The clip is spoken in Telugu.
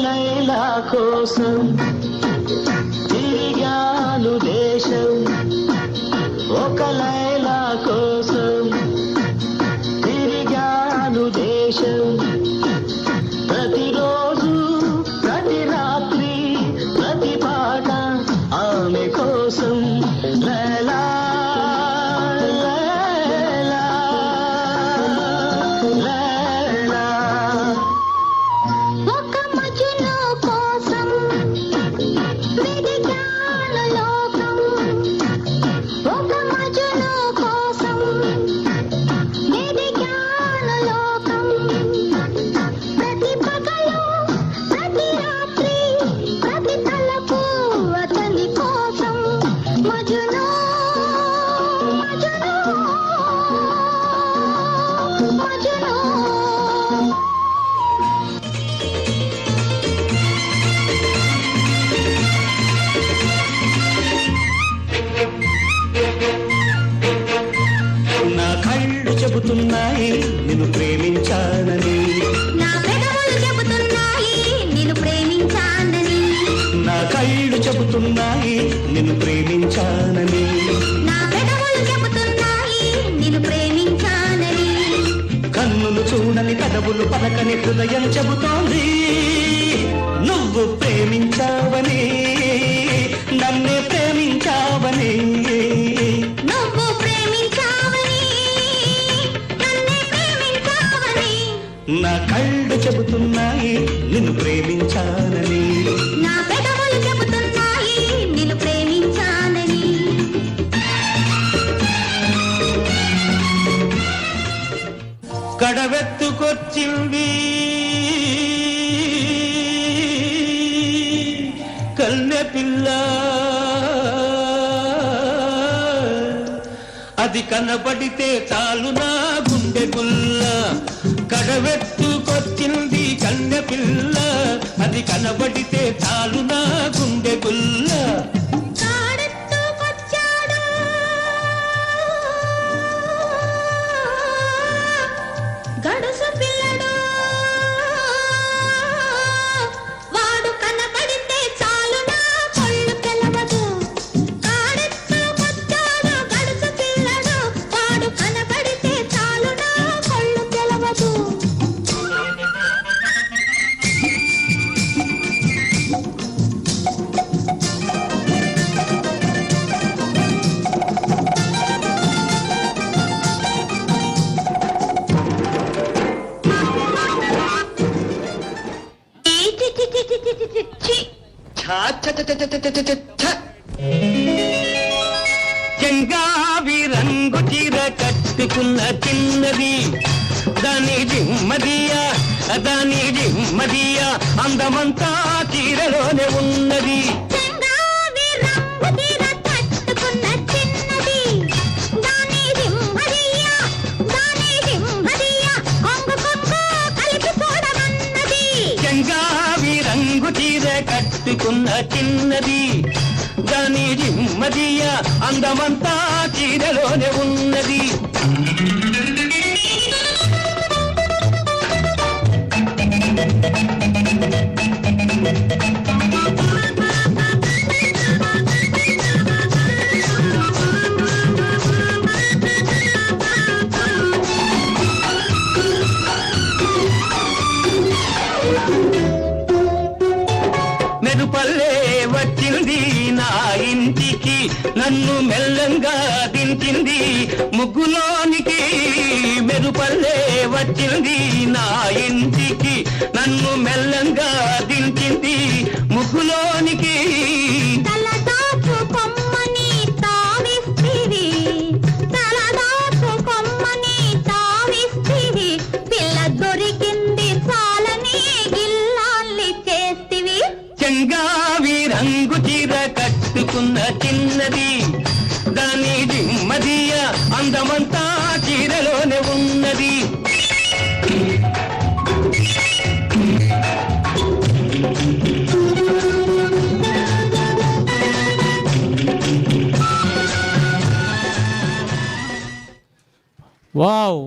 లైలా కోసం తిరిగాను దేశం, ఒక లైలా కోసం తిరిగాను దేశం. ప్రతిరోజు ప్రతి రాత్రి ప్రతి పాట ఆమె కోసం. లైలా లైలా లైలా. ఒక మజ్ను కోసం వెదికాను లోకం, ఒక మజ్ను కోసం వెదికాను లోకం. ప్రతి పగలు ప్రతి రాత్రి ప్రతి తలపు అతని కోసం. మజ్ను మజ్ను మజ్ను. నా కళ్ళు చెబుతున్నాయి నిన్ను ప్రేమించానని, నా పెదవులు చెబుతున్నాయి నిన్ను ప్రేమించానని, నా కళ్ళు చెబుతున్నాయి నిన్ను ప్రేమించానని. నా పెదవులు చెబుతున్నాయి నిన్ను ప్రేమించానని. కన్నులు చూడని పెదవులు పలకని హృదయం చెబుతోంది నువ్వు ప్రేమించావని, నన్నే ప్రేమించావని. నువ్వు ప్రేమించావని నన్నే ప్రేమించావని. నా కళ్ళు చెబుతున్నాయి నిన్ను ప్రేమించానని, నా పెదవులు చెబుతున్నాయి నిన్ను ప్రేమించానని. కడవెత్తుకొచ్చింది కన్నె పిల్ల, అది కనబడితే చాలు నా గుండె గుల్ల. కడవెత్తుకొచ్చింది కన్నె పిల్ల, అది కనబడితే చాలు నా గుండె గుల్ల. కాడెత్తుకొచ్చాడు గడుసు పిల్లడు, వాడు కనబడితే చాలు నా కళ్ళు తెలవదు. కాడెత్తుకొచ్చాడు గడుసు పిల్లడు, వాడు కనబడితే చాలు నా కళ్ళు తెలవదు. చెంగావి రంగు చీర కట్టుకున్న చిన్నది, దాని జిమ్మదియా దాని జిమ్మదియా అందమంతా చీరలోనే ఉన్నది. చెంగావి రంగు చీర కట్టుకున్న చిన్నది, దాని జిమ్మదియా దాని జిమ్మదియా అంగు కొంగు కలిపి చూడమన్నది. చెంగావి రంగు చీర కట్టుకున్న చిన్నది, దాని జిమ్మదియా అందమంతా చీరలోనే ఉన్నది. మెరుపల్లే వచ్చింది నా ఇంటికి, నన్ను మెల్లంగా దించింది ముగ్గులోనికి. మెరుపల్లే వచ్చింది నా ఇంటికి, నన్ను మెల్లంగా దించింది ముగ్గులోనికి. తలదాచు కొమ్మని తావిస్తివి, తలదాచు కొమ్మని తావిస్తివి, పిల్ల దొరికింది చాలని గిల్లాల్ని చేస్తివి. చెంగావి రంగు చీర కట్టుకున్న చిన్నది, దాని జిమ్మదియా అందమంతా చీరలోనే ఉన్నది. వావ్.